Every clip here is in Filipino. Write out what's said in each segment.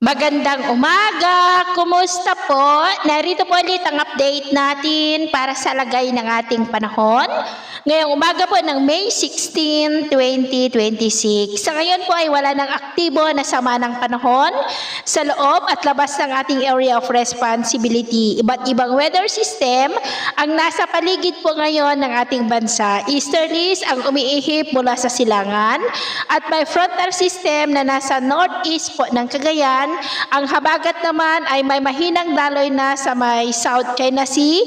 Magandang umaga! Kumusta po? Narito po ulit ang update natin para sa lagay ng ating panahon. Ngayong umaga po ng May 16, 2026. Sa ngayon po ay wala ng aktibo na sama ng panahon sa loob at labas ng ating area of responsibility. Iba't ibang weather system ang nasa paligid po ngayon ng ating bansa. Easterlies ang umiihip mula sa silangan at may frontal system na nasa northeast po ng Cagayan. Ang habagat naman ay may mahinang daloy na sa may South China Sea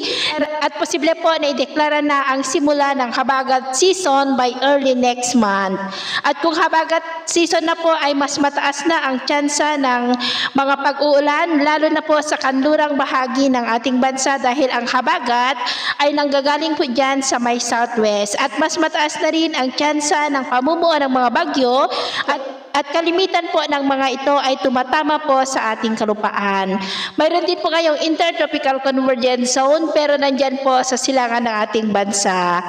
at posible po na ideklara na ang simula ng habagat season by early next month. At kung habagat season na po ay mas mataas na ang tsansa ng mga pag-uulan lalo na po sa kanlurang bahagi ng ating bansa dahil ang habagat ay nanggagaling po dyan sa may southwest at mas mataas na rin ang tsansa ng pamumuo ng mga bagyo at kalimitan po ng mga ito ay tumatama po sa ating kalupaan. Mayroon din po ngayong intertropical convergence zone pero nandyan po sa silangan ng ating bansa.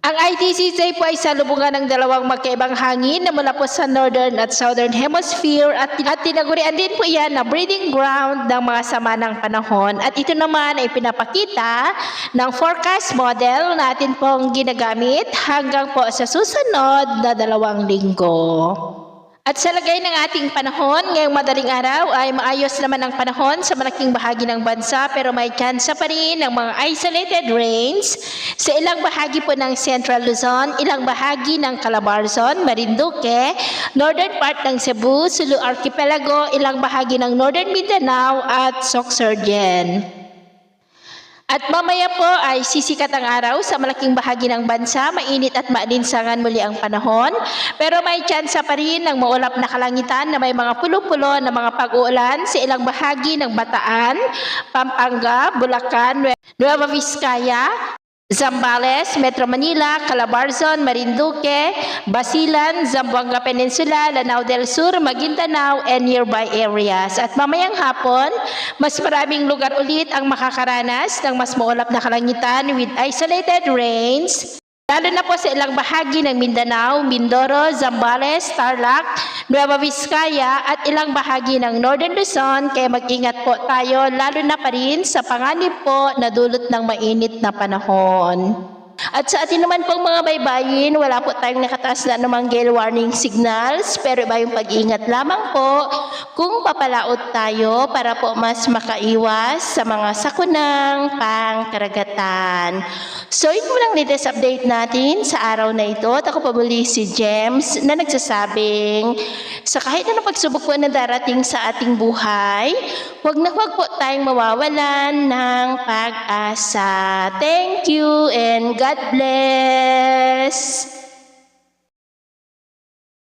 Ang ITCJ po ay salubungan ng dalawang magkaibang hangin na mula po sa northern at southern hemisphere at tinagurian din po yan na breeding ground ng mga sama ng panahon. At ito naman ay pinapakita ng forecast model natin pong ginagamit hanggang po sa susunod na 2 linggo. At sa lagay ng ating panahon, ngayong madaling araw ay maayos naman ang panahon sa malaking bahagi ng bansa pero may tsansa pa rin ng mga isolated rains sa ilang bahagi po ng Central Luzon, ilang bahagi ng Calabarzon, Marinduque, northern part ng Cebu, Sulu Archipelago, ilang bahagi ng northern Mindanao at Sorsogon. At mamaya po ay sisikat ang araw sa malaking bahagi ng bansa, mainit at maalinsangan muli ang panahon. Pero may tsansa pa rin ng maulap na kalangitan na may mga pulo-pulo na mga pag-uulan sa ilang bahagi ng Bataan, Pampanga, Bulacan, Nueva Vizcaya, Zambales, Metro Manila, Calabarzon, Marinduque, Basilan, Zamboanga Peninsula, Lanao del Sur, Maguindanao, and nearby areas. At mamayang hapon, mas maraming lugar ulit ang makakaranas ng mas maulap na kalangitan with isolated rains, lalo na po sa ilang bahagi ng Mindanao, Mindoro, Zambales, Tarlac, Nueva Vizcaya at ilang bahagi ng Northern Luzon. Kaya mag-ingat po tayo lalo na pa rin sa panganib po na dulot ng mainit na panahon. At sa atin naman pong mga baybayin, wala po tayong nakataas na anumang gale warning signals pero iba yung pag-iingat lamang po kung papalaot tayo para po mas makaiwas sa mga sakunang pangkaragatan. So ito lang latest update natin sa araw na ito. At ako pa muli si James na nagsasabing sa kahit anong pagsubok po na darating sa ating buhay, huwag na huwag po tayong mawawalan ng pag-asa. Thank you and God bless!